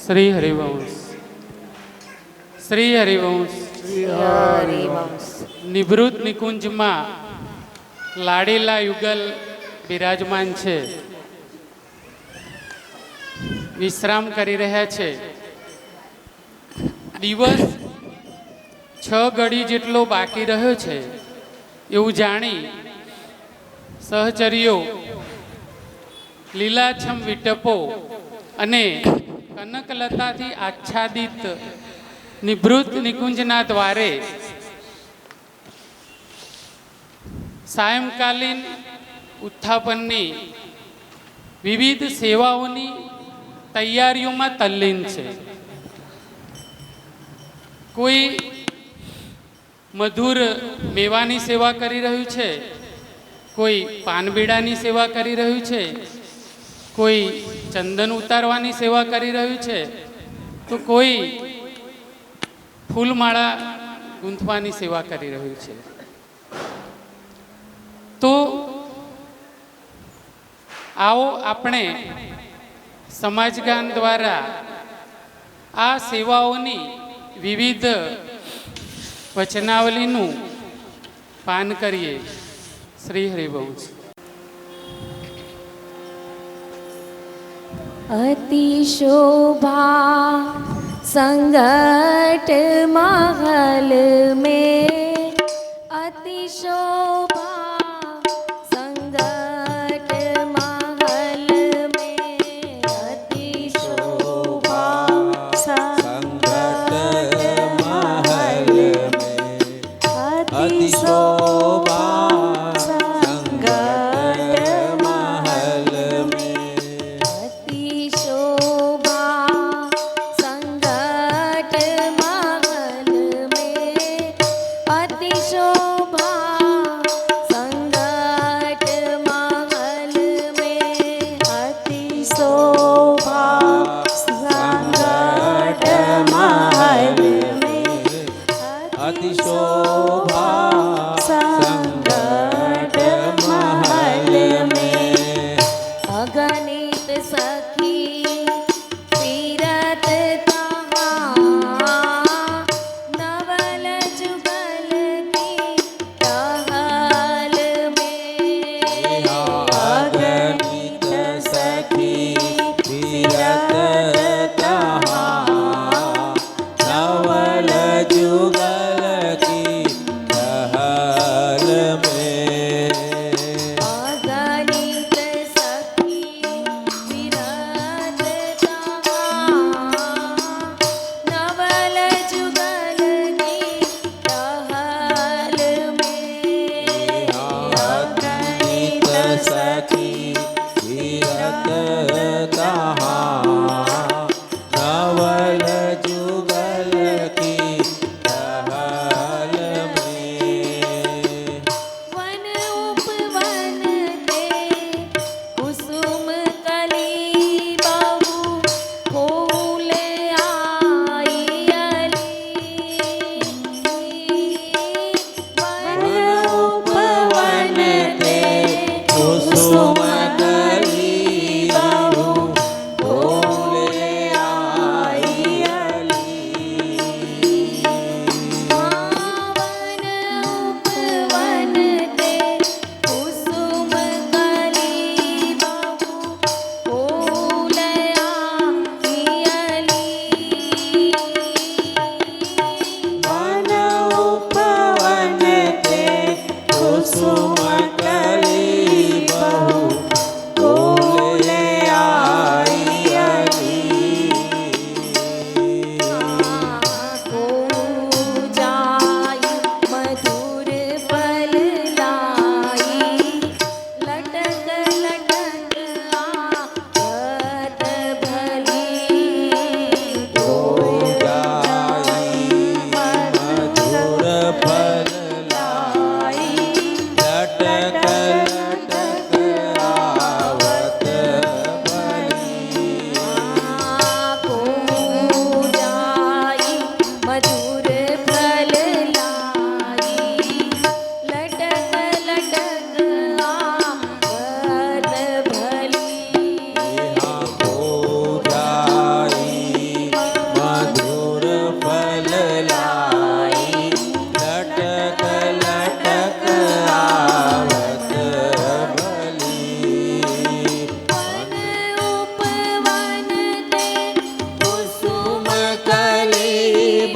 શ્રી હરિવંશ શ્રી હરિવંશ હરિવંશ નિવૃત્ત નિકુંજમાં લાડીલા યુગલ બિરાજમાન છે, વિશ્રામ કરી રહ્યા છે. દિવસ 6 ઘડી જેટલો બાકી રહ્યો છે એવું જાણી સહચર્યો લીલાછમ વિટપો અને કનકલતાથી આચ્છાદિત નિવૃત્ત નિકુંજના દ્વારે સાયંકાલીન ઉત્થાપનની વિવિધ સેવાઓની તૈયારીઓમાં તલ્લીન છે. કોઈ મધુર મેવાની સેવા કરી રહ્યું છે, કોઈ પાનબીડાની સેવા કરી રહ્યું છે, કોઈ ચંદન ઉતારવાની સેવા કરી રહ્યું છે, તો કોઈ ફૂલમાળા ગૂંથવાની સેવા કરી રહ્યું છે. તો આવો આપણે સમાજગાન દ્વારા આ સેવાઓની વિવિધ વચનાવલીનું પાન કરીએ. શ્રી હરિવંશ. अतिशोभा संगट महल में, अतिशोभा संगट महल में, अतिशोभा संगट महल में, अतिशोभा संगट महल में, अतिशोभा संगट महल में, अतिशोभा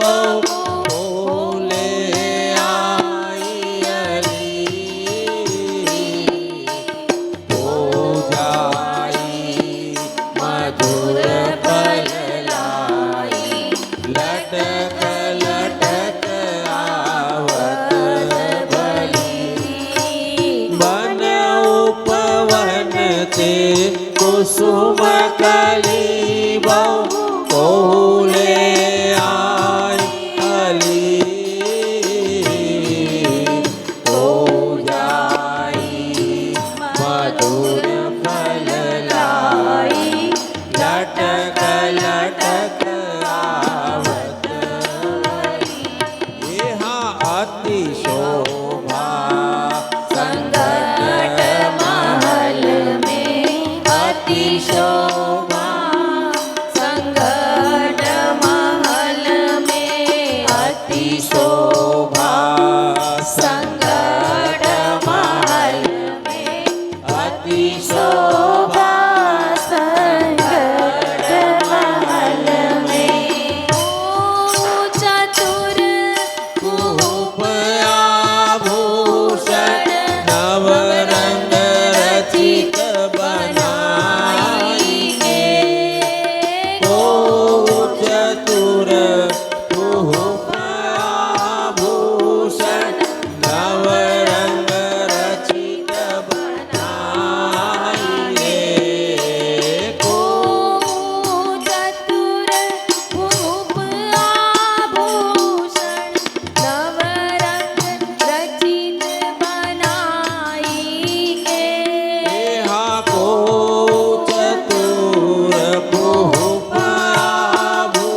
बहु फूले आई पूजाई मधुर फल लाई लटक लटक आवत बन उपवन ते कुसुम कली बहु फूले आई अली पूजाई मधुर फल लाई लटक लटक आवत यहाँ अति शोभा संकट महल में अति शोभा संकट महल में अति शोभा संकट महल में अति शोभा संकट महल में ओ चतुर रूप आभूषण नवरंग रचित बनाई को चतुर रूप आभूषण नवरंग रचित बनाई को चतुर भूप आभूषण नवरंग रचित बनाई के यहाँ को चतुर रूप आभूषण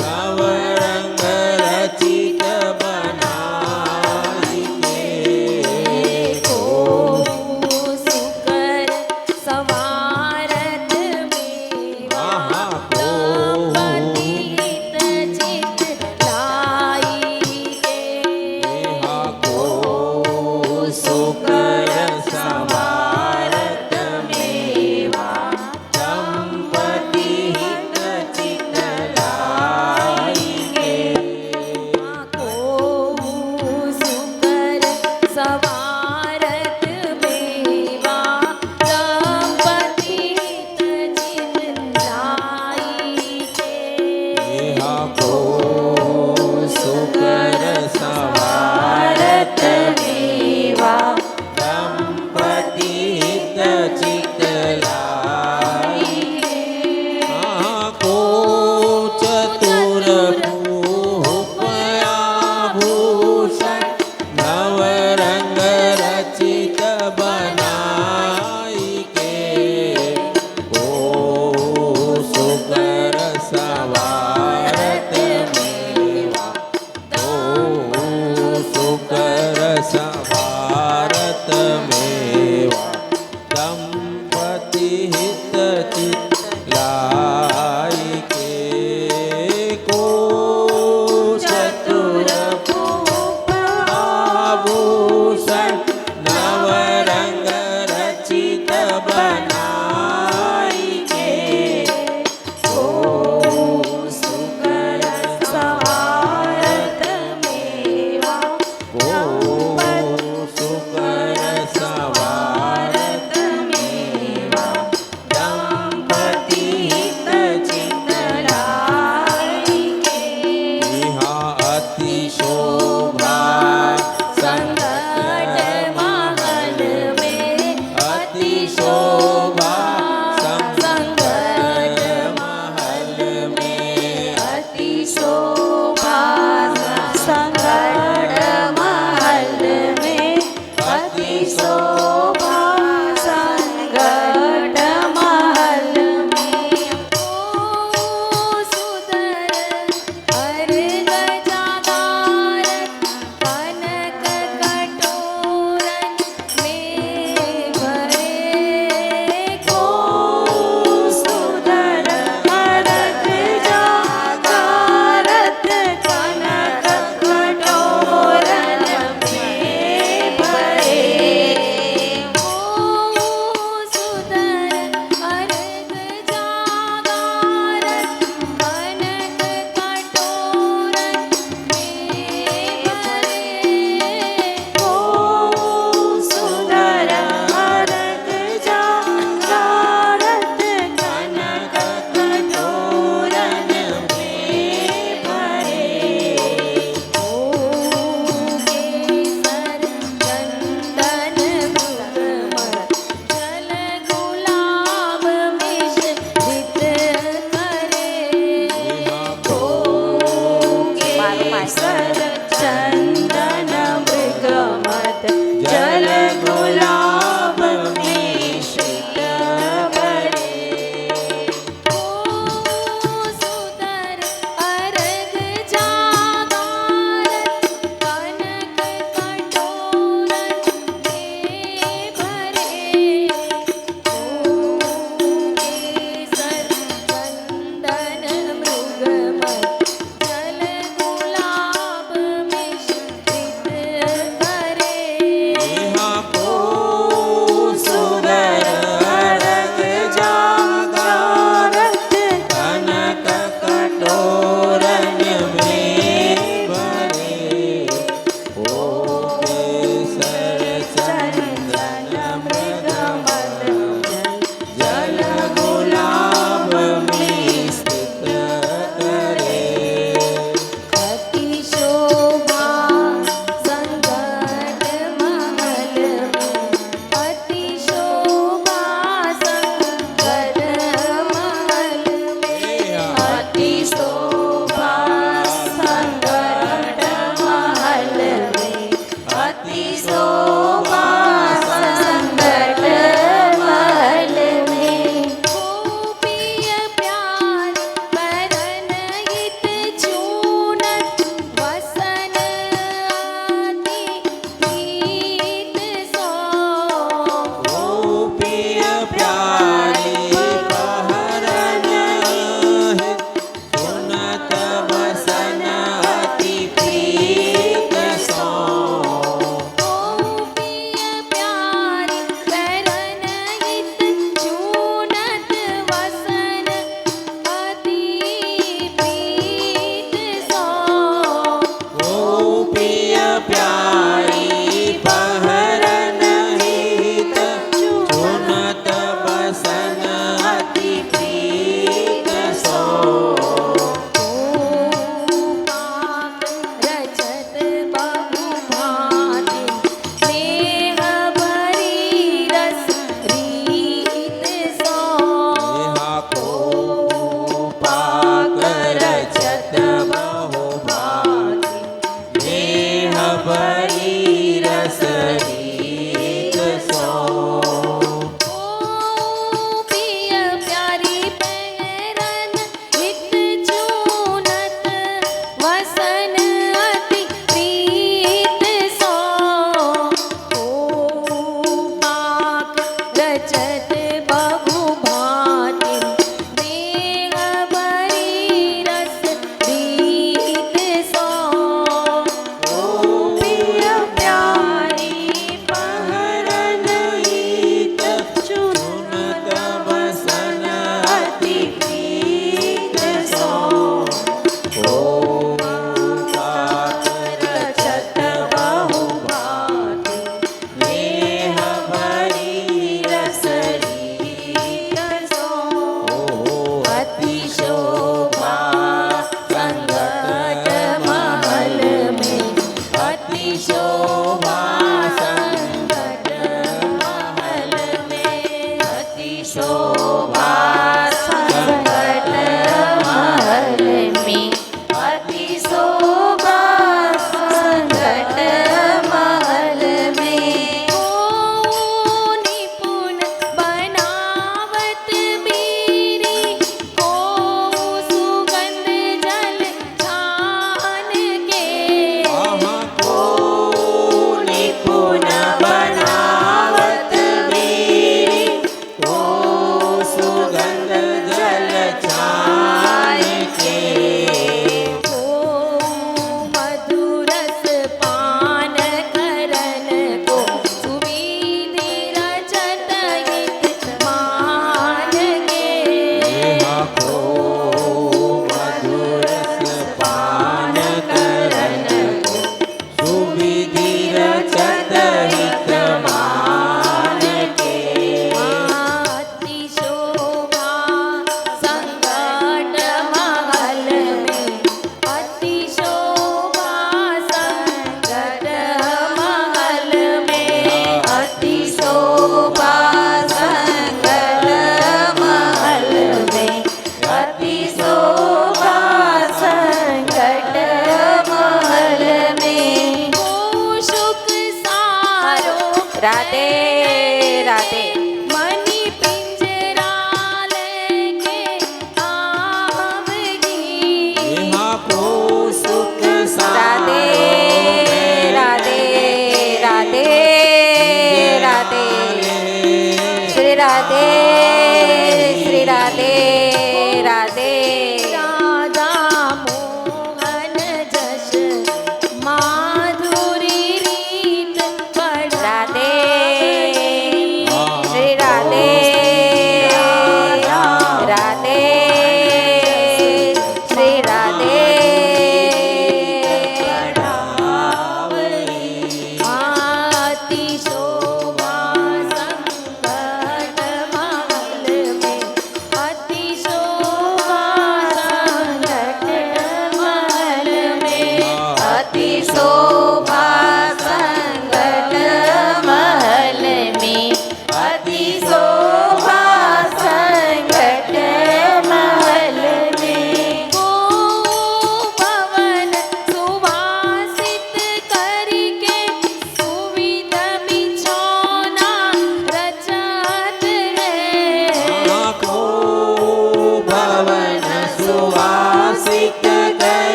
नवरंग रचित बनाई को सुकर सवारत मेवा दंपति हित चित लाई के सुकर सवारत मेवा दंपति हित चित लाई को सुकर सवारत मेवा दंपति हित चित लाई के को सुकर सवारत मेवा दंपति हित चित लाई को चतुर भूप आभूषण नवरंग रचित बनाई के को सुकर सवारत मेवा सुकर सवारत मेवा दंपति हित चित लाई के को चतुर भूप आभूषण नवरंग रचित बनाई के को सुकर सवारत मेवा सुकर सवारत मेवा दंपति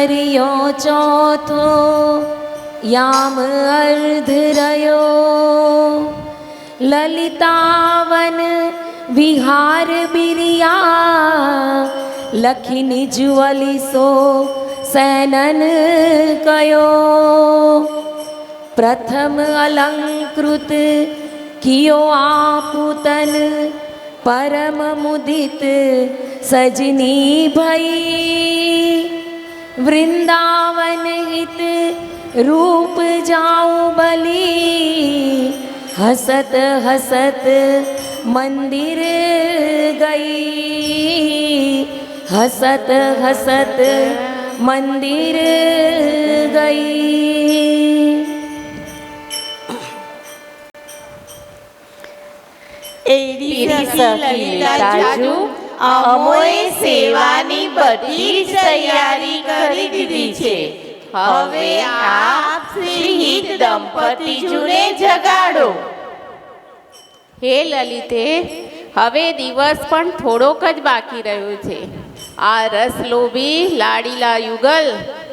કર્યો ચોથો યામ અર્ધ રહ્યો લલિતાવન વિહાર બિરિયા લખી નિજવલિસો સૈનન કયો પ્રથમ અલંકૃત કિયો આપુતન પરમ મુદિત સજની ભઈ વૃંદાવન હિત રૂપ જાઉ બલી હસત હસત મંદિર ગઈ હસત હસત મંદિર ગઈ. એરી સખી લલિતાજુ અમોએ સેવાની બધી જ તૈયારી કરી દીધી છે. હવે આપ શ્રી હિત દંપતીજુને જગાડો. હે લલિતે, હવે દિવસ પણ થોડોક જ બાકી રહ્યો છે. આ રસલોભી લાડીલા યુગલ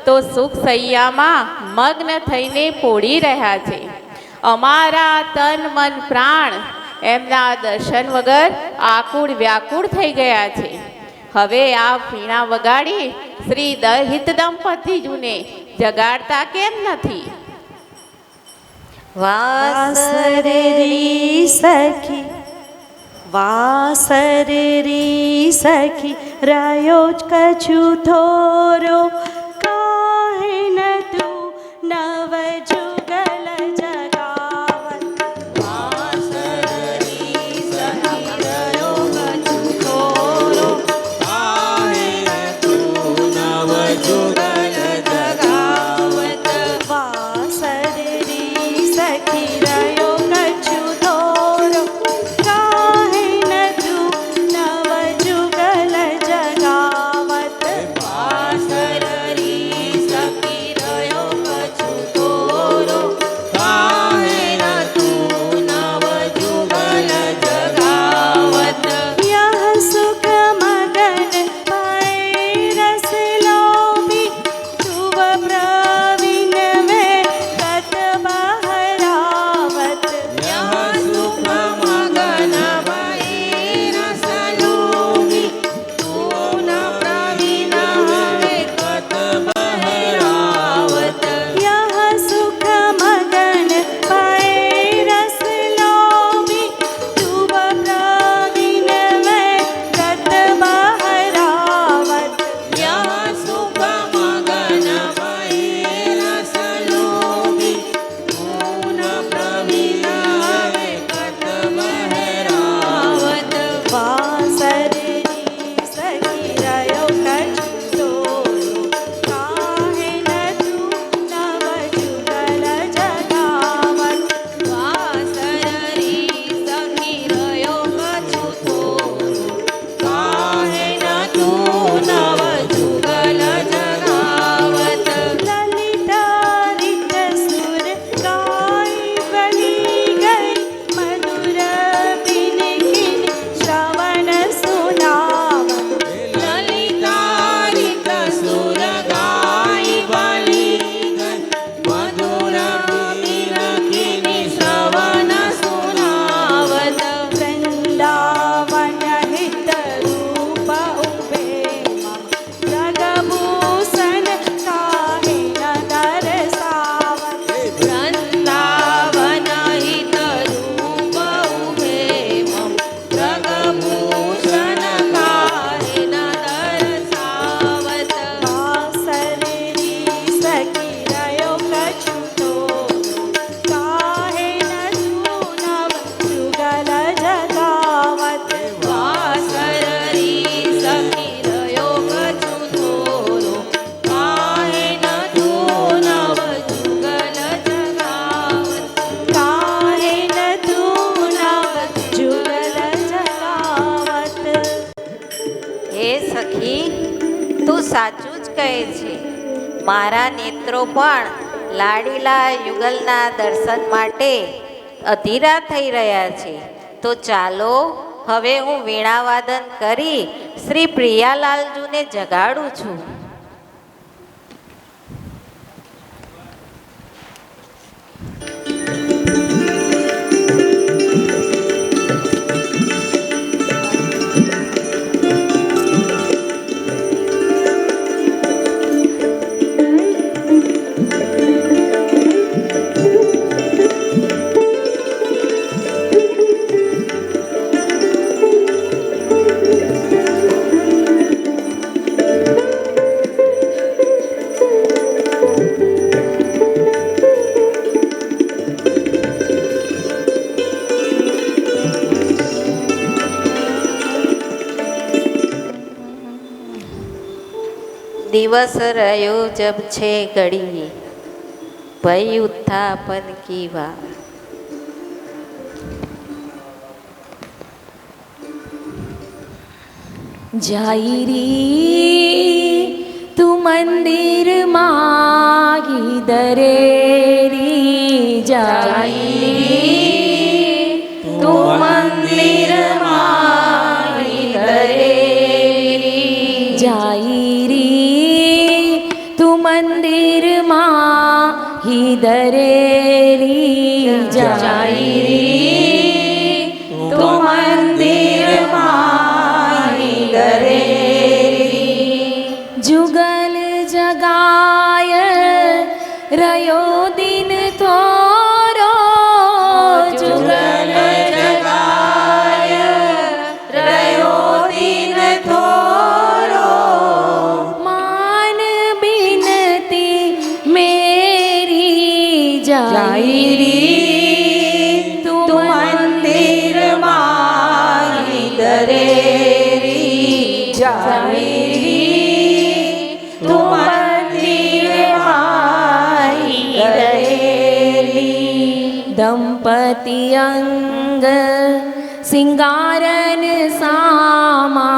તો સુખ સૈયામાં મગ્ન થઈને પોડી રહ્યા છે. અમારા તન મન પ્રાણ એમના દર્શન વગર આકુળ વ્યાકુળ થઈ ગયા છે. હવે આ વીણા વગાડી શ્રી હિત દંપતીજુને જગાડતા કેમ નથી? વાસરેરી સખી વાસરેરી સખી રહ્યો જ કછું થોરો કાહે ન તું નવ જુગલ જગાવત. વાસરેરી સખી રહ્યો કછું થોરો કાહે ન તું નવ જુગલ જગાવત. વાસરેરી સખી રહ્યો કછું થોરો કાહે ન તું નવ જુગલ જગાવત. વાસરેરી સખી રહ્યો કછું થોરો કાહે ન તું નવ જુગલ જગાવત. યહ સુખ મગન પાએ રસ લોભી તુવ પ્રવીણ મેં કત બહરાવત. યહ સુખ મગન ભઈ રસ લોભી તું ન પ્રવીણ હવે કત બહેરાવત. યહ સુખ મગન પાએ રસ લોભી તુવ પ્રવીણ મેં કત બહરાવત. યહ સુખ મગન ભઈ રસ લોભી તું ન પ્રવીણ હવે કત બહેરાવત. વાસરેરી સખી રહ્યો કછું થોરો કાહે ન તું નવ જુગલ જગાવત. વાસરરી સખી રહ્યો કછું થોરો કાહે ન તું નવ જુગલ જગાવત. લલિતા રીત સુર ગાઈ બની ગઈ મધુર બિન ખિન શ્રવણ સુનાવત. લલિતા રીત સુર ગાઈ બની ગઈ મધુર બિનખિની શ્રવણ સુનાવત. વૃંદાવન હિત રૂપ ઉભે મમ જગભૂષણ કાહે ન દર્શાવત. વૃંદાવન હિત રૂપ ઉભે મમ જગભૂષણ કાહે ન દર્શાવત. વાસરેરી સખી રહ્યો કછું થોરો કાહે ન તું નવ જુગલ જગાવત. વાસરરી સખી રહ્યો કછું થોરો કાહે ન તું નવ જુગલ જગાવત. કાહે ન તું નવ જુગલ જગાવત. હે સખી, તું સાચું જ કહે છે. મારા નેત્રો પણ લાડીલા યુગલના દર્શન માટે અધીરા થઈ રહ્યા છે. તો ચાલો હવે હું વીણાવાદન કરી શ્રી પ્રિયાલાલજુને જગાડું છું. દિવસ રહ્યો જબ છે ઘડી ભઈ ઉત્થાપન કી વાર. जाई री तू मंदिर मागी दरेरी जाई तू मंदिर माई दरेरी जाई री तू मंदिर माही दरेरी जाई री तू मंदिर माई दरेरी जुगल जगाय रयो दिन थोरो जुगल जगाय रयो दिन थोरो मान बिनती मेरी जाई री तू मंदिर माई दरेरी जाई री तू मंदिर माई दरेरी दंपति अंग सिंगारन सामा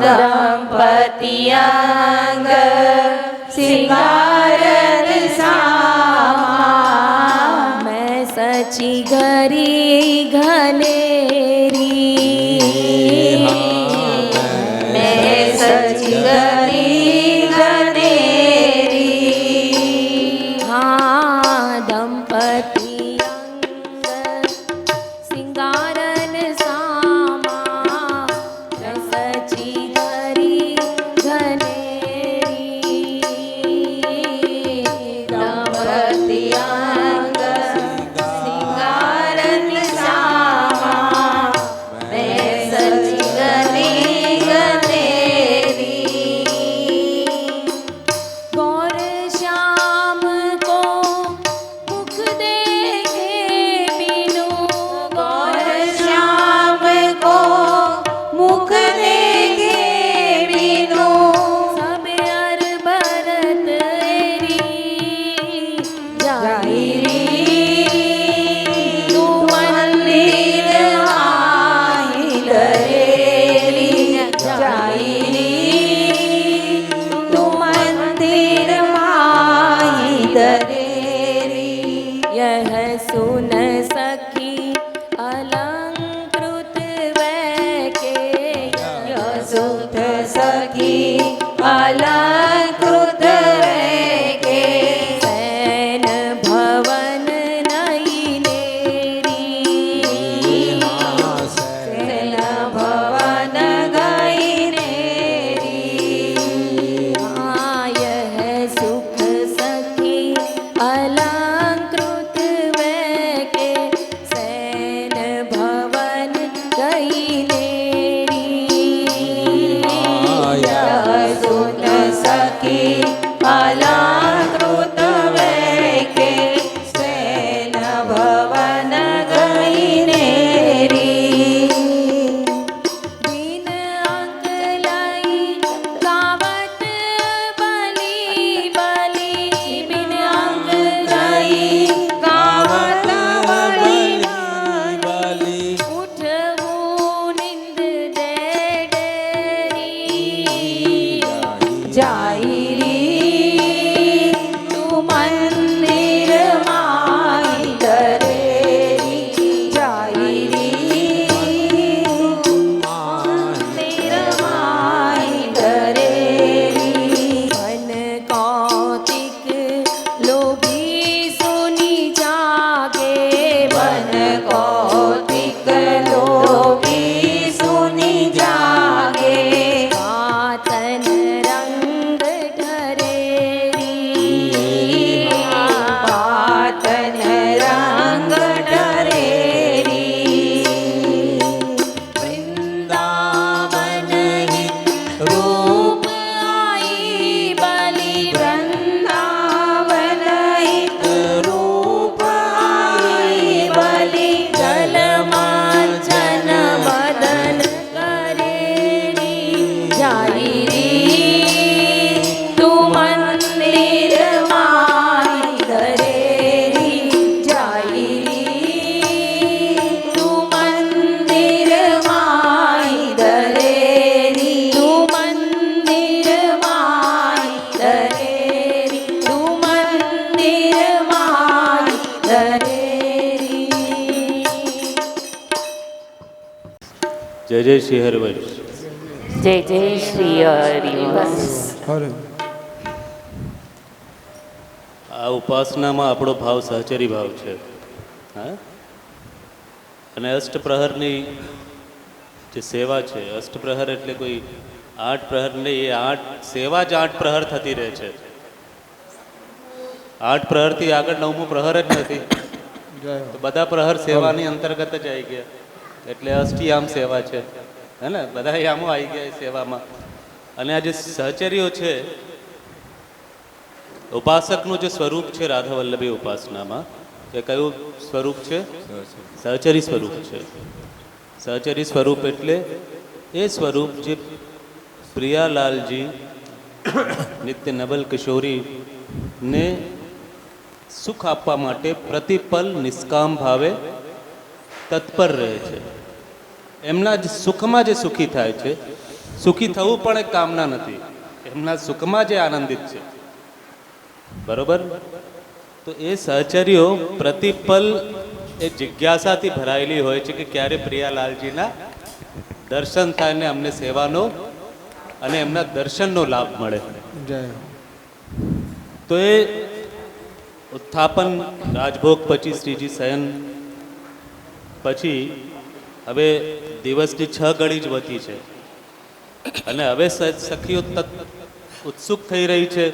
दंपति अंग सिंगारन सामा मैं सची घरी घनेरी मैं सची गरी गनेरी हाँ दंपति अंग सिंगारन सामा मैं सची घरी घनेरी दंपति अंग सिंगारन सामा मैं सची गरी गनेरी गौर श्याम को मुख देखे बिनु गौर श्याम को मुख देखे बिनु सब अर भरत एरी जाई जाई री तू मंदिर माई दरेरी जाई री तू मंदिर माई दरेरी यह सुन सखी अलंकृत वैके सुत सखी अलंकृत के सैन भवन नई नेरी सेन भवन गई नेरी यह सुख सखी अलंकृत वैके सैन भवन गई नेरी सुन सखी अलंकृत के सेन भवन गई नेरी बिन अंगलाई गावत बली बली बिन अंगलाई गावत बली उठहु निंद डेरी जाई री तू मंदिर माई दरेरी जाई री मंदिर माई दरेरी मन कौतिक लोभी सुनी जागे मन कौतिक लोभी सुनी जागे आतन रंग ढरेरी पातन रंग डरेरी वृंदावन ही रूप आई बलि वृंदावन જય જય શ્રી હરિવંશ. જય જય શ્રી હરિવંશ. આ ઉપાસનામાં આપણો ભાવ સહચરી ભાવ છે. હા, અને અષ્ટપ્રહરની જે સેવા છે, અષ્ટપ્રહર એટલે કોઈ 8 પ્રહર નહીં, એ 8 સેવા જ 8 પ્રહર થતી રહે છે. 8 પ્રહરથી આગળ 9મો પ્રહર જ નથી, તો બધા પ્રહર સેવાની અંતર્ગત જ આવી ગયા. એટલે અષ્ટિયામ સેવા છે, હે ને? બધા યામો આવી ગયા એ સેવામાં. અને આ જે સહચર્યો છે, ઉપાસકનું જે સ્વરૂપ છે રાધા વલ્લભી ઉપાસનામાં, એ કયું સ્વરૂપ છે? સહચરી સ્વરૂપ છે. સહચરી સ્વરૂપ એટલે એ સ્વરૂપ જે પ્રિયાલાલજી નિત્ય નવલ કિશોરીને સુખ આપવા માટે પ્રતિપલ નિષ્કામ ભાવે તત્પર રહે છે. એમના જ સુખમાં જે સુખી થાય છે, સુખી થવું પણ એક કામના નથી, એમના સુખમાં જે આનંદિત છે. બરોબર? તો એ સહચર્યો પ્રતિપલ એ જિજ્ઞાસાથી ભરાયેલી હોય છે કે ક્યારે પ્રિયાલાલજીના દર્શન થાય ને અમને સેવાનો અને એમના દર્શનનો લાભ મળે. તો એ ઉત્થાપન રાજભોગ પછી શ્રીજી શયન પછી હવે દિવસની 6 ઘડી જ વધી છે અને હવે સખીઓ ઉત્સુક થઈ રહી છે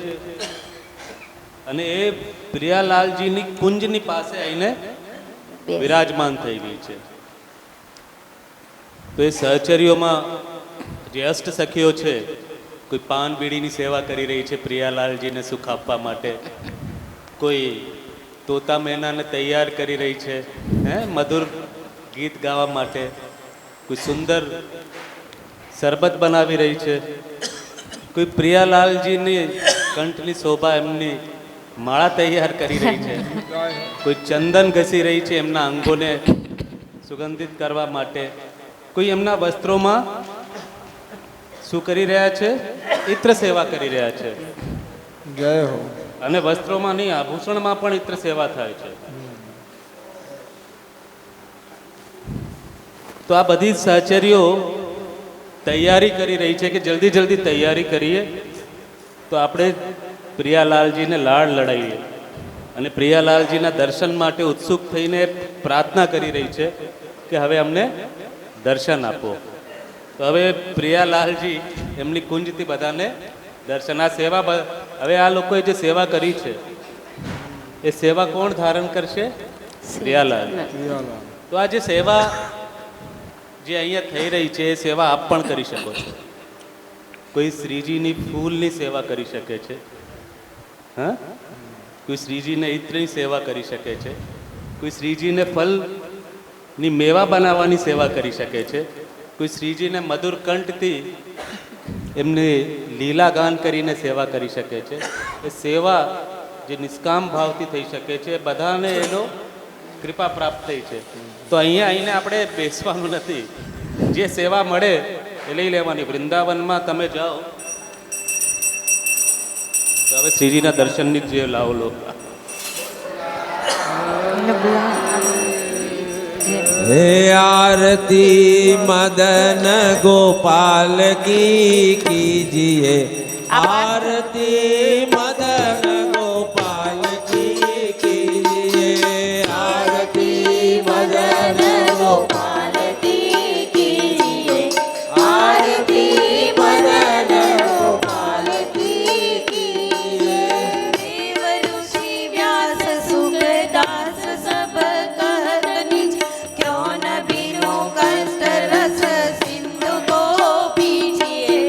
અને એ પ્રિયાલાલજીની કુંજની પાસે આવીને વિરાજમાન થઈ ગઈ છે. તો એ સહચર્યોમાં જે અષ્ટ સખીઓ છે, કોઈ પાન બીડીની સેવા કરી રહી છે પ્રિયાલાલજીને સુખ આપવા માટે, કોઈ તોતા મેનાને તૈયાર કરી રહી છે મધુર ગીત ગાવા માટે, કોઈ સુંદર શરબત બનાવી રહી છે, કોઈ પ્રિયાલાલજીની કંઠની શોભા એમની માળા તૈયાર કરી રહી છે, કોઈ ચંદન ઘસી રહી છે એમના અંગોને સુગંધિત કરવા માટે, કોઈ એમના વસ્ત્રોમાં શું કરી રહ્યા છે? ઇત્ર સેવા કરી રહ્યા છે. જય હો. અને વસ્ત્રોમાં નહીં, આભૂષણમાં પણ ઇત્ર સેવા થાય છે. તો આ બધી સહચર્યો તૈયારી કરી રહી છે કે જલ્દી જલ્દી તૈયારી કરીએ તો આપણે પ્રિયાલાલજીને લાડ લડાવીએ. અને પ્રિયાલાલજીના દર્શન માટે ઉત્સુક થઈને પ્રાર્થના કરી રહી છે કે હવે અમને દર્શન આપો. તો હવે પ્રિયાલાલજી એમની કુંજથી બધાને દર્શન, આ સેવા, હવે આ લોકોએ જે સેવા કરી છે એ સેવા કોણ ધારણ કરશે? પ્રિયાલાલ. તો આ જે સેવા જે અહીંયા થઈ રહી છે એ સેવા આપ પણ કરી શકો છો. કોઈ શ્રીજીની ફૂલની સેવા કરી શકે છે, હા, કોઈ શ્રીજીને ઇત્રની સેવા કરી શકે છે, કોઈ શ્રીજીને ફલની મેવા બનાવવાની સેવા કરી શકે છે, કોઈ શ્રીજીને મધુર કંઠથી એમને લીલા ગાન કરીને સેવા કરી શકે છે. એ સેવા જે નિષ્કામ ભાવથી થઈ શકે છે, બધાને એનો કૃપા પ્રાપ્ત થઈ છે. તો અહીંયા આવીને આપણે બેસવાનું નથી, જે સેવા મળે એ લઈ લેવાની. વૃંદાવનમાં તમે જાઓ તો હવે શ્રીજીના દર્શનની જે લાવો લો. હે આરતી મદન ગોપાલ કી કીજીએ, આરતી મદન ગોપાલ કી કીજીએ, આરતી મદન ગોપાલ કી કીજીએ, આરતી મદન ગોપાલ કી કીજીએ. દેવ ઋષિ વ્યાસ સુખદાસ સબ કહત નિજ, ક્યો ન બીનો કષ્ટ રસ સિંધુ કો પીજીએ.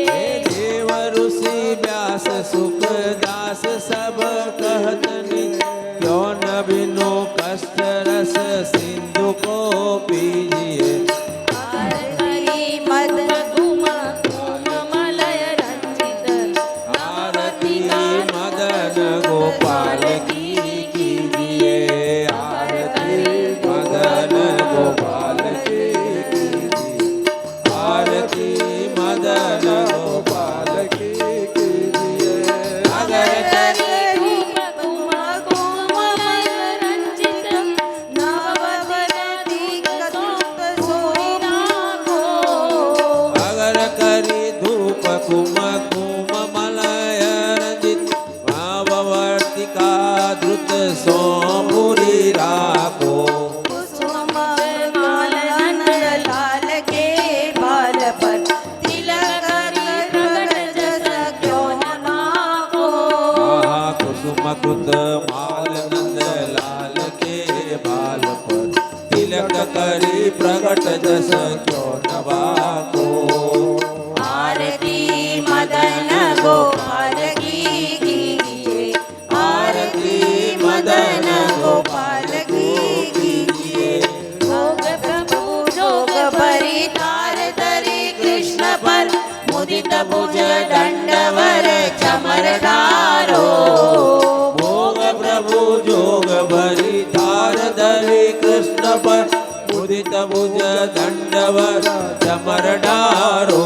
દેવ ઋષિ વ્યાસ સુખદાસ સબ કહત નિજ, ક્યો ન बिनो कष्ट रस सिंधु को पीजिए. આરતી મદ ગુમ ગુમ મલય રંજિત, आरती मदन गोपाल की कीजिए, आरती मदन गोपाल की कीजिए, आरती मदन गोपाल की कीजिए. अगर તરે ગુમ ગુમ ગુમ મલય રંજિત, નવવરતી કસુત સોઈ નાખો. ઘૃત સો પૂરી રાખો कुसुम माल नंद लाल के बाल पर तिलक प्रगट जस क्यों न नाको। આહા કુસુમ કૃત માલ નંદ લાલ કે બાલ પર તિલક કરી પ્રગટ જસ ક્યો નવાકો आरती मदन गोपाल की कीजिए, આરતી મદન ગોપાલ કી કીજીએ भोग प्रभु जोग भरी तार धरी कृष्ण पर मुदित भुज दंडवर चमरदारो। ભોગ પ્રભુ જોગ ભરી તાર ધરી કૃષ્ણ પર મુદિત ભુજ દંડવર ચમર ડારો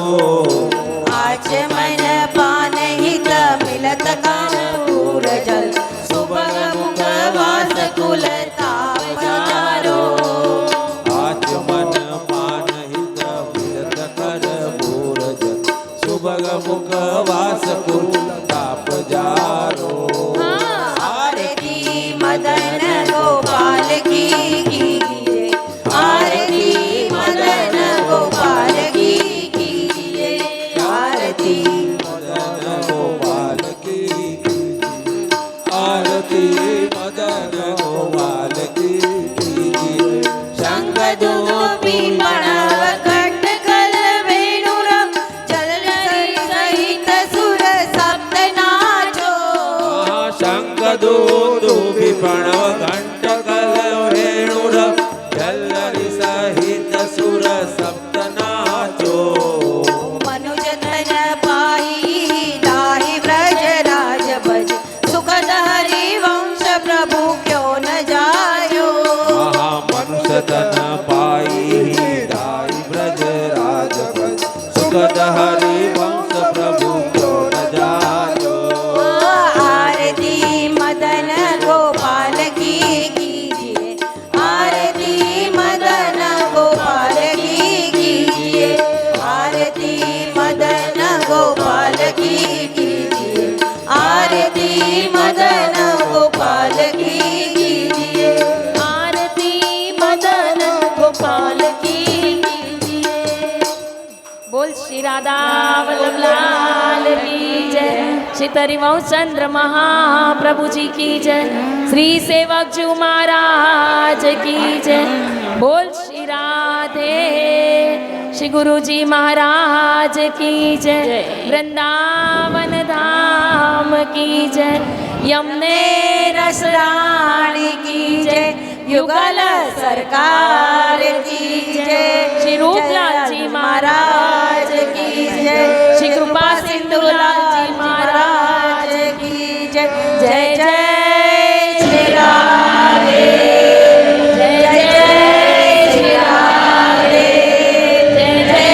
आचमन पान हित मिलत कर्पूर जल सुभग मुख वास कुल तापचारो। આચમન પાન હિત મિલત કર ભૂરજ સુભગ મુખ વાસ કુલ તાપ જારો आरती मदन गोपाल की कीजिए, आरती मदन गोपाल की कीजिए, आरती મદન ગોપાલ કી કીજીએ. આરતી મદન ગોપાલ કી કીજીએ. शंख धूपी प्रणव घट कल वेणुरम चल सहित सुर सप्त नाचो। શંખ દૂધુભી પ્રણવ ઘંટ કલ વેણુર જલ્લરી સહિત સુર સપ્ત નાચો मनुज धन पाई लाहि व्रज राज भज सुखद हरि वंश प्रभु क्यों न जायो। મહા મનુષ્ય તન પાઈ દાઈ વ્રજ રાજ ભજ સુખદ હરિ વંશ પ્રભુ ક્યો ન જાજો आरती मदन गोपाल की कीजिए, आरती मदन गोपाल की कीजिए, आरती मदन गोपाल की कीजिए, आरती मदन गोपाल की कीजिए, आरती मदन गोपाल की कीजिए। बोल श्री राधा वल्लभ लाल की जय, श्री तरिवंश चंद्र महाप्रभु जी की जय, श्री सेवक जी महाराज की जय। बोल श्री राधे श्री गुरु जी महाराज की जय, वृंदावन धाम की जय, यमुने रस रानी की जय, युगल सरकार की जय, श्री रूपलाल जी महाराज की जय, श्री कृपा सिंधुलाल जी महाराज की जय। जय जय श्री राधे, जय जय श्री राधे, जय जय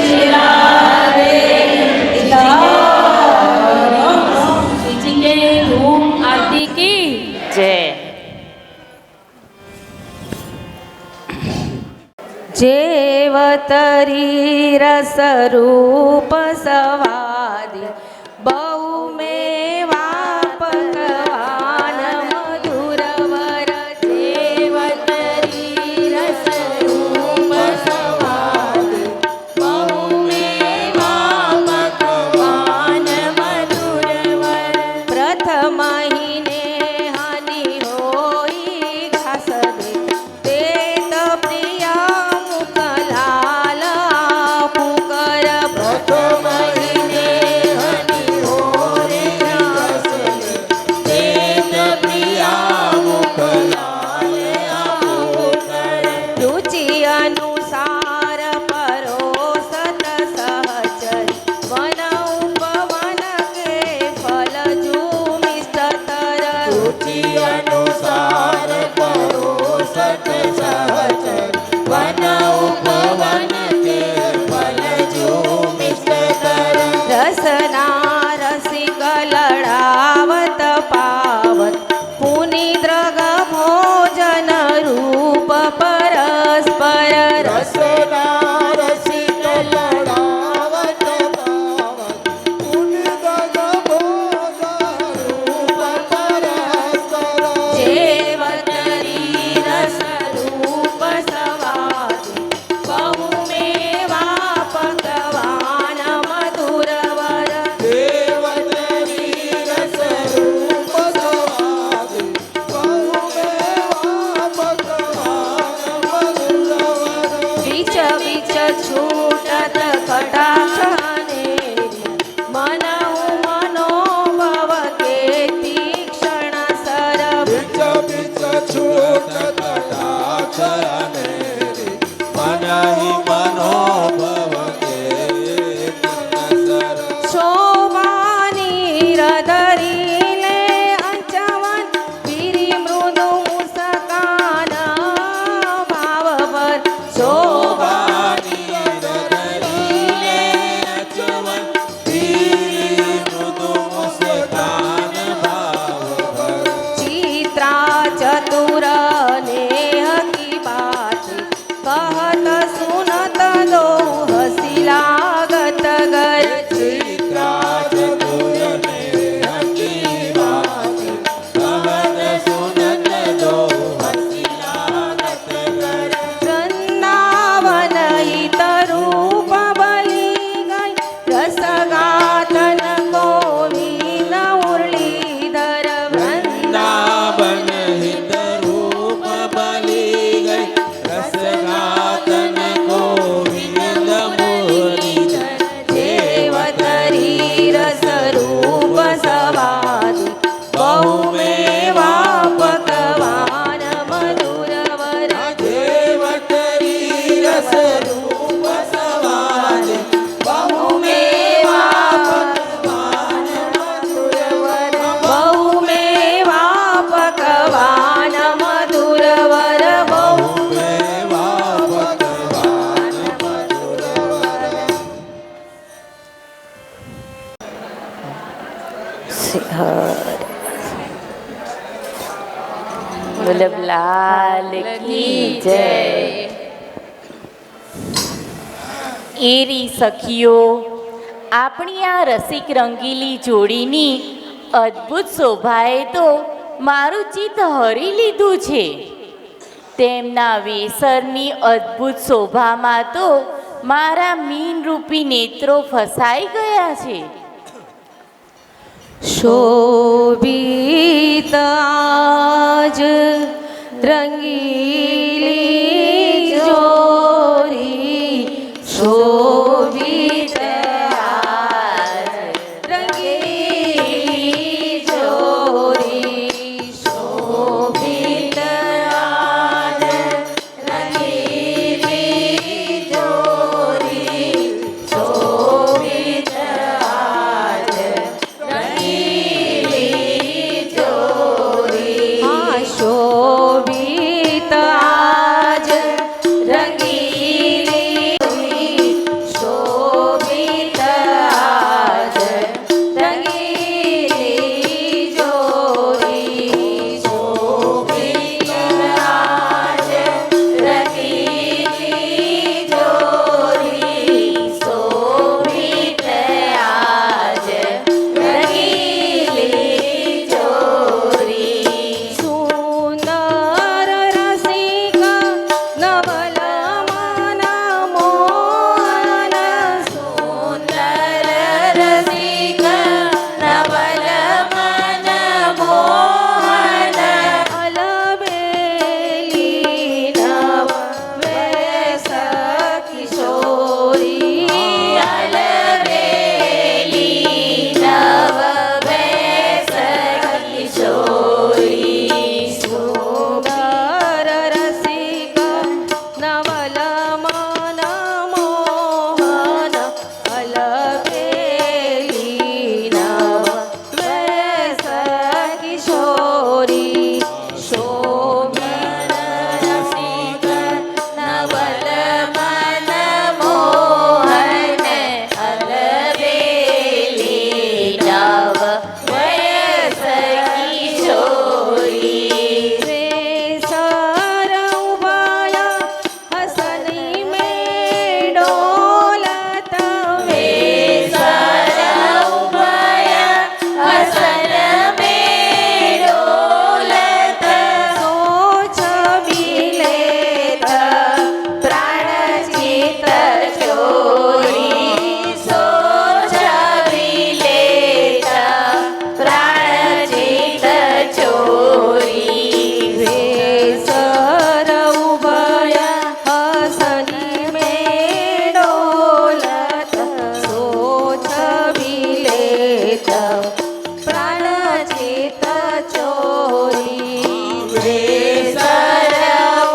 श्री राधे। श्री जी के धूम आरती की जय। जेवतरी रस रूप सवादी बहु मेवा पकवान मधुर वर। जेवतरी रस रूप सवादी बहु मेवा पकवान मधुर वर। प्रथम महीने हानि होई घास दे तेत प्रिया मुखलाल पुकर। प्रथम महीने हनी होरे घास दे तेत प्रिया मुखलाल पुकर। रुचि अनुसार परोसत सहचर वन उपवन के फल जूमिष्ट तर। रुचि अनुसार परोसत सहचर वन उपवन के फल जूमिष्ट तर। रसना रसिक लड़ावत पावत पुनि द्रग भोजन रूप परस्पर। रसना रसिक लड़ावत पावत पुनि द्रग भोजन रूप परस्पर। વલ્લભલાલ કી જય. એરી સખીઓ, આપણી આ રસિક રંગીલી જોડીની અદ્ભુત શોભાએ તો મારું ચિત્ત હરી લીધું છે. તેમના વેસરની અદ્ભુત શોભામાં તો મારા મીનરૂપી નેત્રો ફસાઈ ગયા છે. શોભિત આજ રંગીલી જોડી, શોભિત આજ રંગીલી જોડી, શોભિત આજ રંગીલી જોડી, શોભિત આજ રંગીલી જોડી. આ શોભિત આજ રંગીલી, શોભિત આજ રંગીલી જોડી, શોભિત આજ રંગીલી જોડી, શોભિત આજ રંગીલી જોડી. સુંદર રસિક નવલ મન મોહન, સુંદર રસિક નવલ મન મોહન, અલબેલી નવ વેશ કિશોરી, અલબેલી નવ વેશ કિશોરી. સુંદર રસિક નવલ મન મોહન, અલબેલી નવ વેશ કિશોરી. શોભન રસિક નવલ મન મોહન, અલબેલી નવ વેશ કિશોરી. વેસર ઉભાયા હસની મેં ડોલત, વેસર ઉભાયા હસન મેં ડોલત, સોચ મિલેત પ્રાણ ચિત ચોરી, સોચ મિલેત પ્રાણ ચિત ચોરી. વેસર ઉભાયા હસની મેં ડોલત, સોચ મિલેત પ્રાણ ચિત ચોરી. વેસર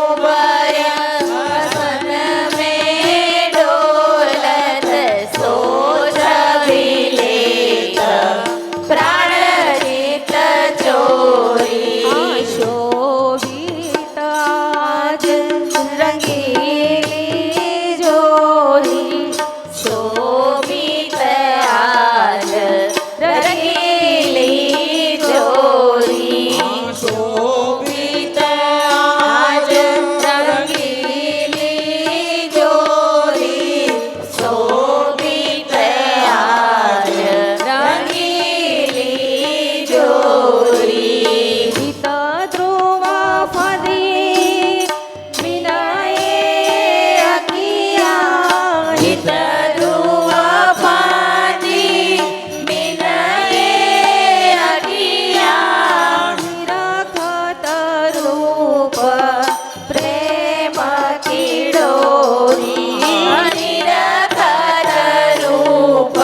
ઉભાયા હસન મેં ડોલત, સોચ મિલેત પ્રાણ ચિત ચોરી. શોભિત આજ રંગીલી જોડી, શોભિત આજ રંગીલી જોડી, શોભિત આજ રંગીલી જોડી, શોભિત આજ રંગીલી જોડી. હિત ધ્રુવ ફરી વિનયે અખિયા, હિત ધ્રુવ ફરી વિનયે અખિયા, નિરખત રૂપ પ્રેમ કિડોરી, નિરખત રૂપ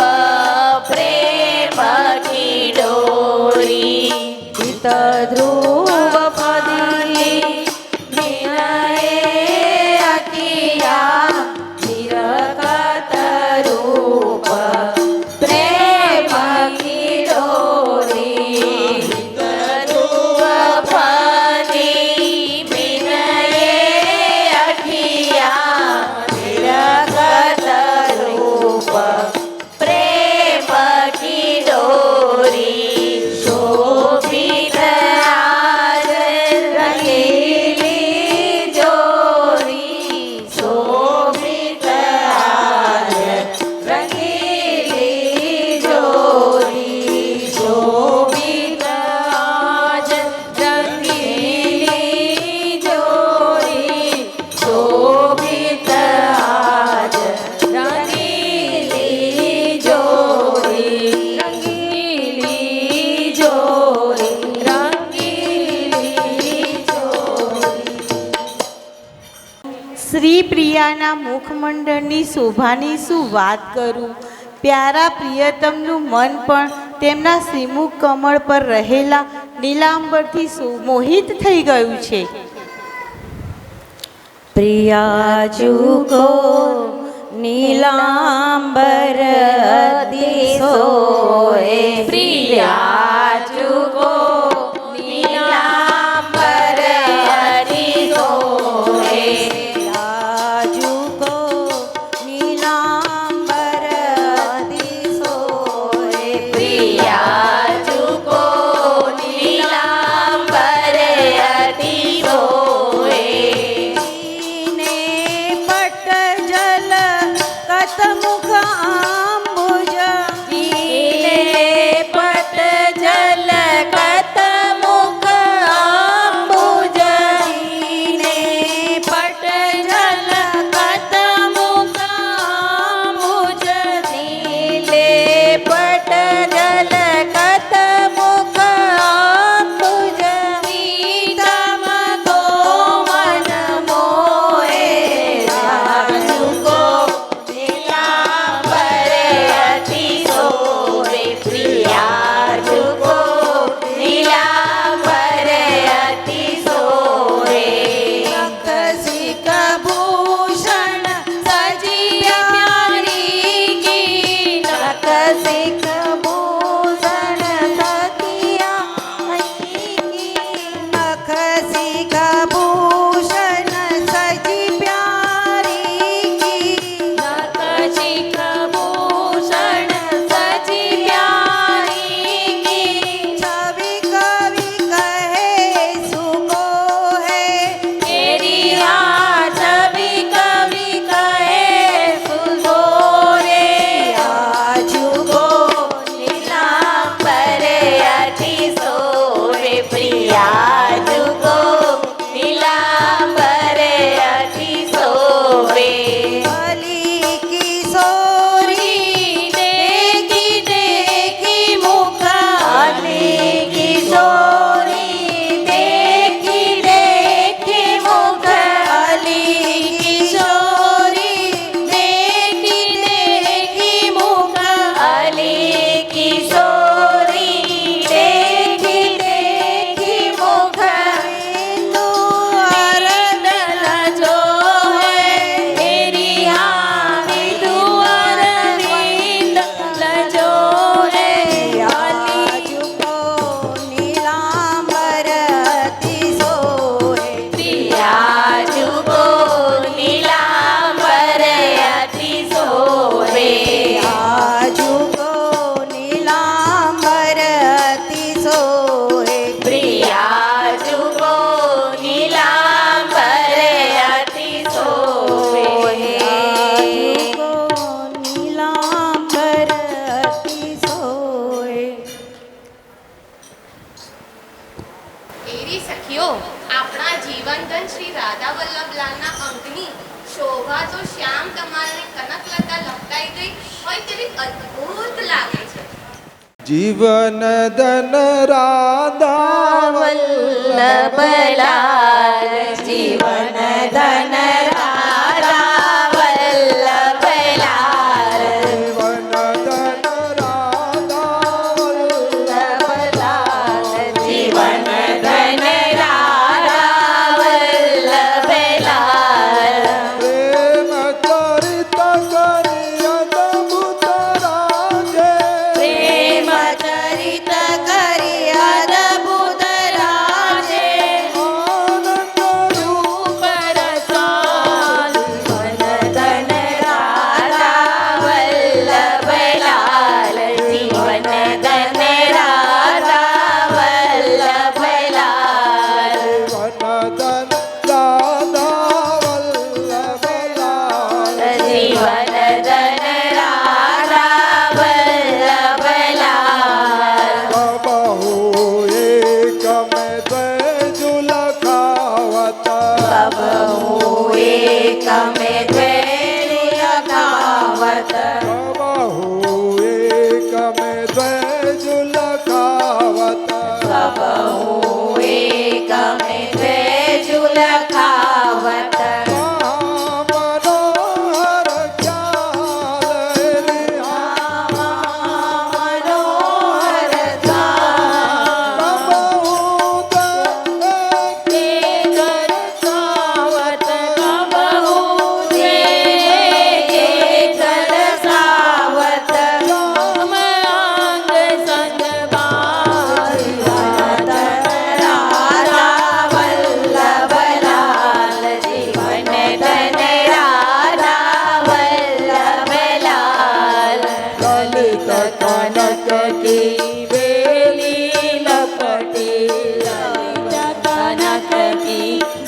પ્રેમ કિડોરી. હિત ધ્રુવ ફરી વિનયે અખિયા, નિરખત રૂપ પ્રેમ કિડોરી. હિત ધ્રુવ ફરી વિનયે અખિયા, નિરખત રૂપ પ્રેમ કિડોરી. શોભિત આજ શ્રી પ્રિયાના મુખમંડળની શોભાની શું વાત કરું. પ્યારા પ્રિયતમનું મન પણ તેમના શ્રીમુખ કમળ પર રહેલા નીલાંબરથી મોહિત થઈ ગયું છે. પ્રિયા જુગો નીલાંબર અતિશોએ પ્રિયા જુગો નીલાંબર અતિશોએ જુગો નીલાંબર અતિશોએ પ્રિયા જુગો નીલાંબર અતિશોએ ને પટ જલ કતમુખ આંબુજ જીને પટ જલ કતમુખ આંબુજ જીને પટ જલ કતમુખ આંબુજ નીલે પટ જલ કતમુખ આંબુજ પ્રીતમ તો મન મોહે રાજુકો નીલાંબરે અતિશોએ પ્રિયા જુગો નીલાંબરે અતિશોએ નખશિખ ભૂષણ સજી પ્યારી કી નખશિખ ભૂષણ સખિયા નખશિખ ભૂષણ સજી પ્યારી નખશિખ ભૂષણ સજી પ્યારી કી छवि कवि कहे सुको है तेरी आ छवि कवि कहे सुनो रे आजुगो નીલાંબરે અતિશોએ પ્રિયા જુગો નીલાંબરે અતિશોએ अली किशोरी देखी देखी મુખ अली किशोरी देखी देखी મુખ अली किशोरी देखी देखी મુખ અલી કિશોરી देखी देखी મુખ नो अरदल जो है तेरी हाथी दुआर नींद लजो है अली आजुगो नीलांबर अतिशोए प्रिया जुगो नीलांबर अतिशोए आजुगो नीलांबर अतिशोए प्रिया जुगो नीलांबर अतिशोए आजुगो नीलांबर अतिशोए એરી સખીઓ આપણા જીવનધન શ્રી રાધા વલ્લભલાલના અંગની શોભા તો શ્યામ તમારે કનકલતા લપટાઈ ગઈ હોય તેવી અદ્ભુત લાગે છે. જીવન ધન રાધા વલ્લભલાલ જીવન ધન રાધા વલ્લભલાલ જીવન ધન રાધા વલ્લભલાલ જીવન ધન રાધા વલ્લભલાલ પ્રેમ ચરિત કરી અદભુત રાજે પ્રેમ ચરિત કરી અદભુત રાજે આ कनक की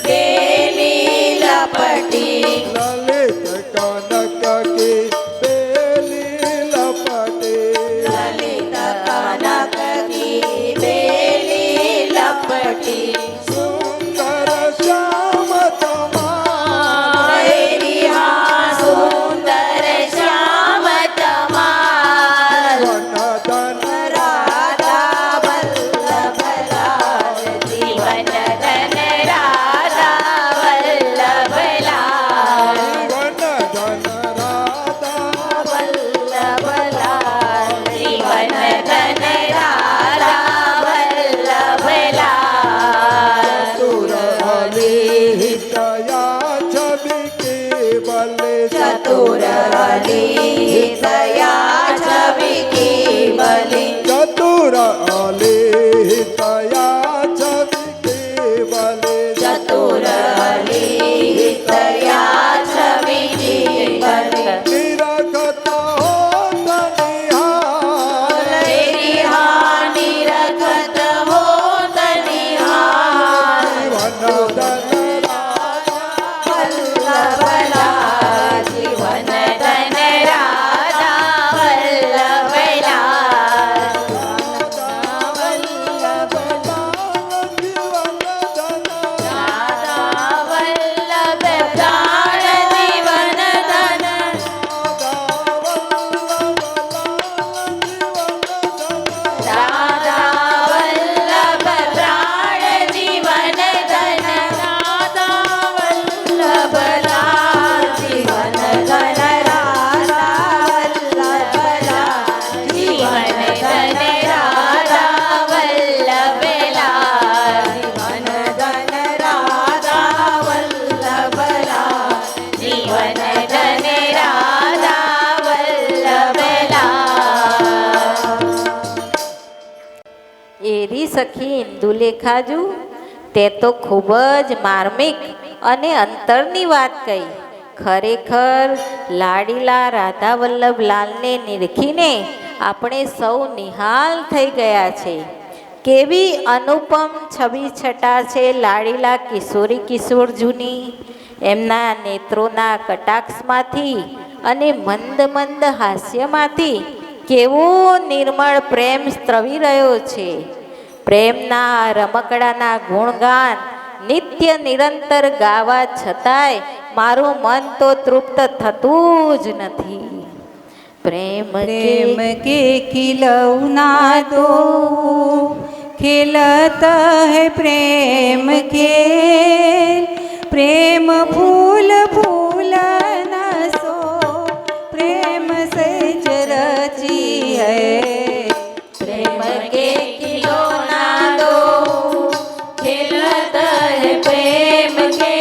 बेली लपटी ललित कनक की बेली लपटे ललित कनक की बेली लपटी सुंदर श्याम तमाल तेरी हाँ सुंदर श्याम तमाल वनदन राधा वल्लभ लाल जीवन धन राधा वल्लभ लाल वनदन राधा वल्लभ लाल जीवन धन राधा वल्लभ लाल चतुर हितया छवि केवल चतुर अली दया छवि की बलि चतुर हितया छवि केवल चतुर अली दया छवि की बलि निरखत हो तनिहार तेरी हानि रखत हो तनिहार वनदन वल्लभ लाल जीवन धन राधा वल्लभ लाल वल्लभ राधा वल्लभ प्राण जीवन धन राधा वल्लभ प्राण जीवन धन राधा वल्लभ लाल जीवन धन राधा वल्लभ लाल जीवन धन राधा वल्लभ लाल जीवन धन राधा वल्लभ लाल जीवन धन राधा वल्लभ लाल એરી સખી ઇન્દુલેખાજુ તે તો ખૂબ જ માર્મિક અને અંતરની વાત કહી. ખરેખર લાડીલા રાધા વલ્લભ લાલને નિરખીને આપણે સૌ નિહાલ થઈ ગયા છે. કેવી અનુપમ છબી છટા છે લાડીલા કિશોરી કિશોરજુની. એમના નેત્રોના કટાક્ષમાંથી અને મંદ મંદ હાસ્યમાંથી કેવો નિર્મળ પ્રેમ સ્ત્રવી રહ્યો છે. પ્રેમના રમકડાના ગુણગાન નિત્ય નિરંતર ગાવા છતાંય મારું મન તો તૃપ્ત થતું જ નથી. પ્રેમ प्रेम के खिलौना दो खिलता है प्रेम खेल प्रेम फूल फूल न सो प्रेम से रची है प्रेम के खिलौना दो खिलता है प्रेम के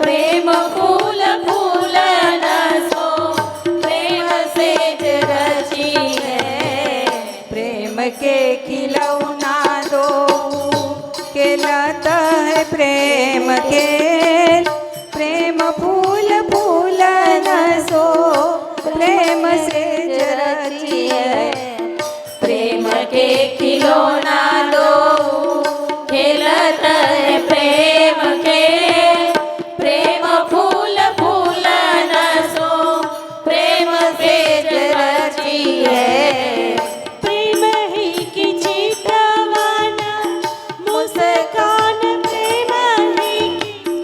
प्रेम फूल फूल न सो प्रेम से रची है प्रेम के खिलौना दो खिलता है प्रेम खेल प्रेम फूल फूल न सो प्रेम से रची है प्रेम के खिलौना दो खिलता है प्रेम के प्रेम फूल फूल न सो प्रेम से रची है प्रेम ही की चितवाना मुस्कान प्रेम ही की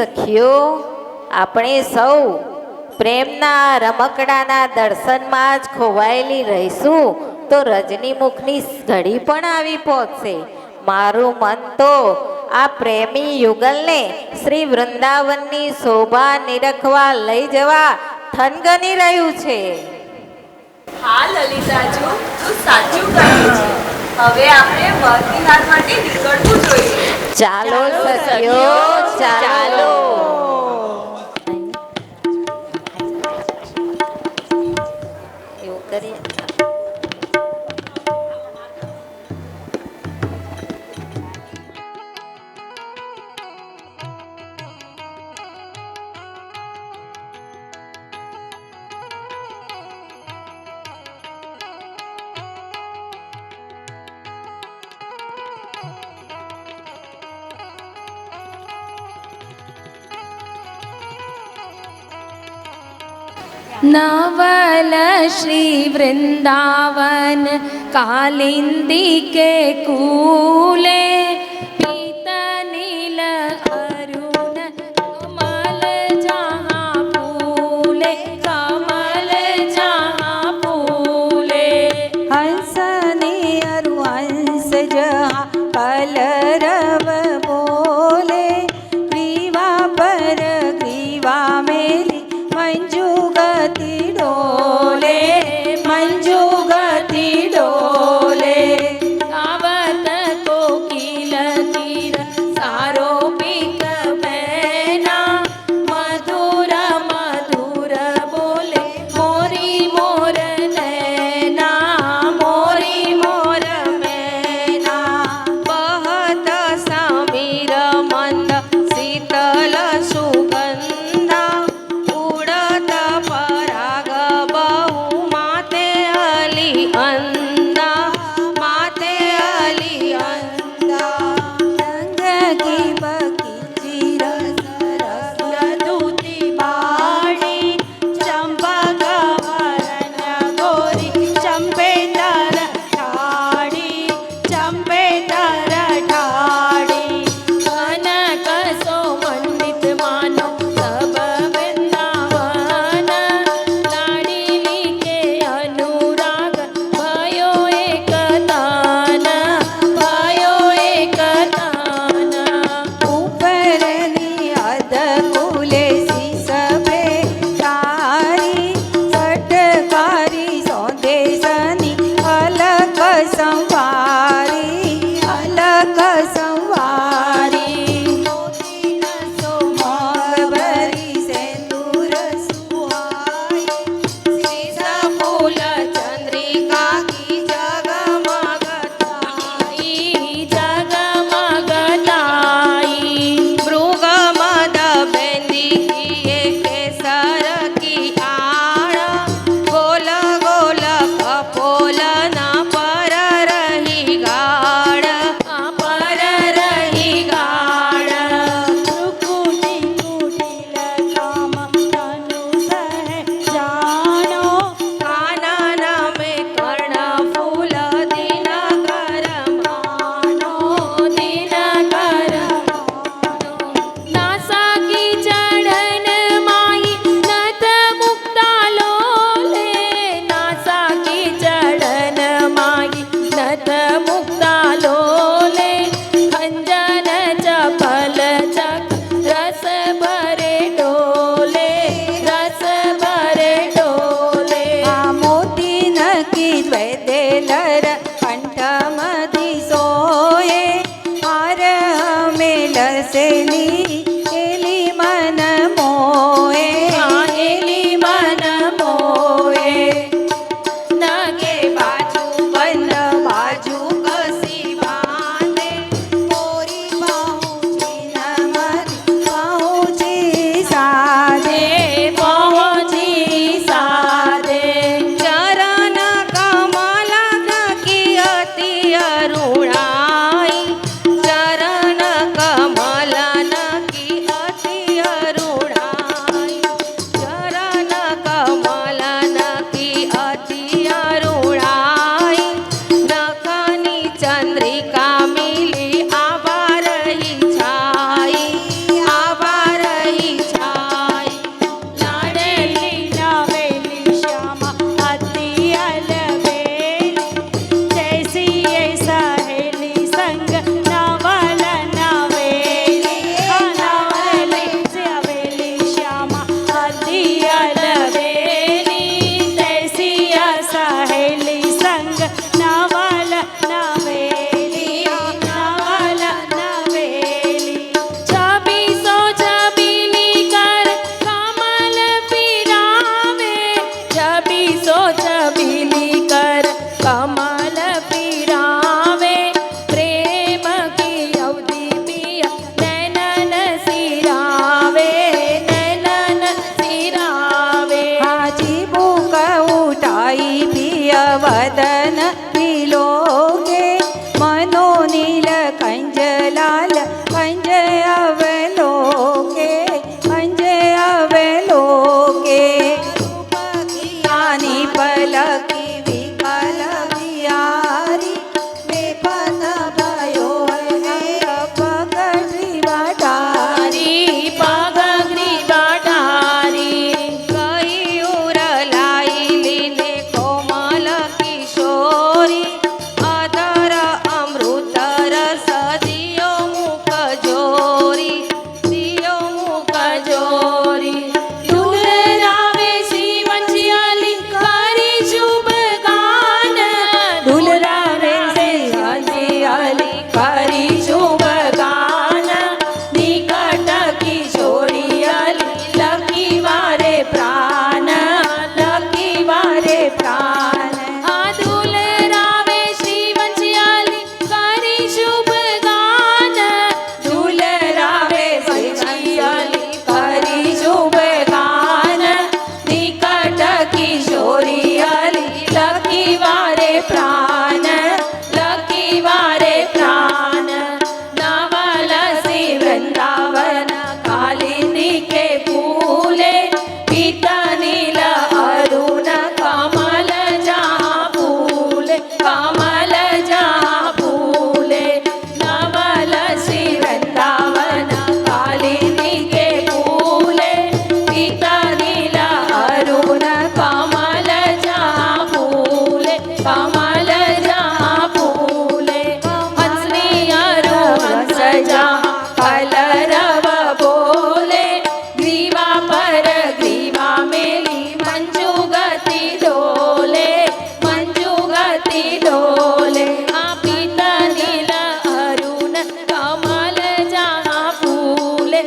સખીઓ, આપણે સૌ પ્રેમના રમકડાના દર્શનમાં જ ખોવાયેલી રહીશું તો રજનીમુખની ઘડી પણ આવી પહોંચશે. મારું મન તો આ પ્રેમી યુગલને શ્રી વૃંદાવનની શોભા નિરખવા લઈ જવા થનગની રહ્યું છે. હા લલિતાજુ, તું સાચું કહે છે. હવે આપણે બદ્રીનાથ માટે નીકળવું જોઈએ. ચાલો સખીઓ, ચાલો. એવું કરીએ. नवल श्री वृंदावन कालिंदी के कूले पीत नील अरुण कमल जहाँ फूले, कमल जहाँ फूले. हंस ने अरु हंस जहाँ कलरव बोले, ग्रीवा पर ग्रीवा मेली मंजू गति डोले, मंजू गति डोले. गावत कोकिल कीर सारोपिक मैना, मधुर मधुर बोले मोरी मोर नैना, मोरी मोर मैना. बहत समीर मंद शीतल सुगंधा, उड़त पराग बहु माते अली अंदा, माते अली अंदा. रंग की बगीची रस रस यदुति बाड़ी, चंपक वरण गोरी चंपेतर ठाड़ी, चंपेतर ठाड़ी. कनक सोमंडित मानो सब वृंदावन, लाडली के अनुराग भयो एक तान, भयो एक तान. ઉપરની હદ કુલે સભે તારી, સટકારી સોંદેશની અલક સંવારી, અલક સંવારી. મોતીના સોમર ભરી સેંદૂર સુહાઈ, શીશ ફૂલ ચંદ્રિકા કી જગમગતાઈ, जगमगताई. मृग मद बेंदी किए केसर की आड़, गोल गोल कपोल न पर रही गाड़, पर रही गाड़. त्रिकुटी कुटिल काम तनु सह जानो, कानन में कर्ण फूल दिनकर मानो, दिनकर नासा की चढ़न माही नथ मुक्ता लोले, नासा की चढ़न माही नथ मुक्ता लोले. खंजन चपल चक रस भरे डोले, रस भरे डोले. आ मोती नकी द्वैदेलर कंठमधि सोये, हार मेल सेली एली मन मोए, एली मन मोए. नगे बाजू बंद बाजू कसी बांधे, मोरी पहुँची नमरी पहुँची साधे, पहुँची साधे. चरण कमल की अति अरुणाई, चरण कमल की વદન વિલોકે મનો નીલ કંજલાલ કંજ અવલોકે આની પલકી વિકલ વિહારી બેફન भयो પગરી વાટારી કયું રલાઈ લીધે કોમલ કિશોરી અધર અમૃત રસ દિયો મુખ જોરી દુલરાવે શ્રી વંશિયાલી કરી શુભ ગાન દુલરાવે શ્રી વંશિયાલી કરી શુભ ગાન નિકટ કિશોરીયાલી લકી વારે પ્રાણ આ દુલરાવે શ્રી વંશિયાલી કરી શુભ ગાન દુલરાવે શ્રી વંશિયાલી કરી શુભ ગાન નિકટ કિશોરીયાલી લકી વારે પ્રાણ નવલસી વૃંદાવન કાલિંદી કે ફૂલે પિતા નીલ અરુણ કમલ જા ફૂલે નવલસી વૃંદાવન કાલિંદી કે ફૂલે પિતા નીલ અરુણ કમલ જા ફૂલે હંસની અરુણ સજા કલરવ બોલે ગ્રીવા પર ગ્રીવા મેલી મંજુ ગતિ ડોલે આ પિતા નીલ અરુણ કમલ જા ફૂલે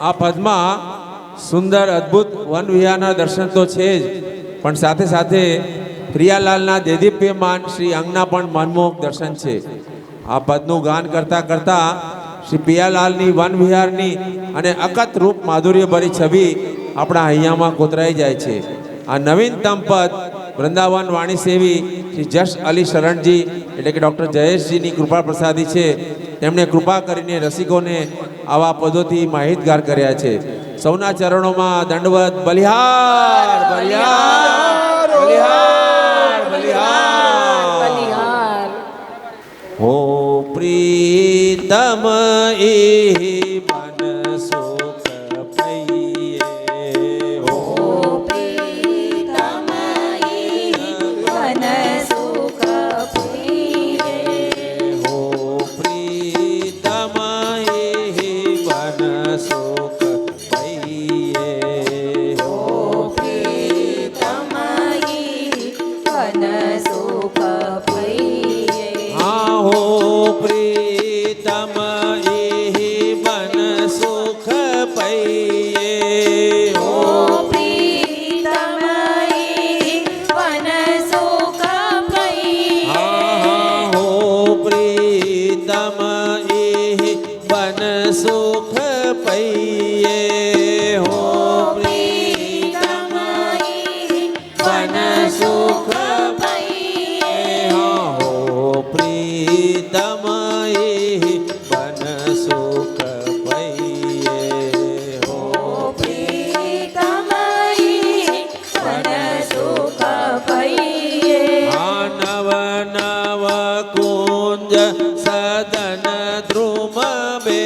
આ પદમાં સુંદર અદ્ભુત વન વિહારના દર્શન તો છે જ, પણ સાથે સાથે પ્રિયાલાલના દેદીપ્યમાન શ્રી અંગના પણ મનમોહક દર્શન છે. આ પદનું ગાન કરતા કરતા શ્રી પ્રિયાલાલની વન વિહારની અને અકત રૂપ માધુર્ય ભરી છબી આપણા હૈયામાં કોતરાઈ જાય છે. આ નવીનતમ પદ વૃંદાવન વાણી સેવી શ્રી જશ અલી શરણજી એટલે કે ડૉક્ટર જયેશજીની કૃપા પ્રસાદી છે. તેમણે કૃપા કરીને રસિકોને આવા પદોથી માહિતગાર કર્યા છે. સૌના ચરણોમાં દંડવત બલિહાર બલિહાર બલિહાર બલિહાર. હો પ્રીતમ એ મન સુખ પૈયે હો પ્રીતમ વન સુખ પ્રિયે હો પ્રીતમ એ મન સુખ પૈયે હો પ્રીતમ વન સુખ પ્રિયે હા હો પ્રીતમ એ મન સુખ પૈયે હો પ્રીતમ વન સુખ પ્રિયે હા હો પ્રીતમ એ મન સુખ પૈયે હો પ્રીતમ વન સુખ પૈયે હા હો પ્રીતમ એ વન સુખ પૈયે હો પ્રીતમ વન સુખ પ્રિયે આ નવ નવ કુંજ સદન દ્રુમ બે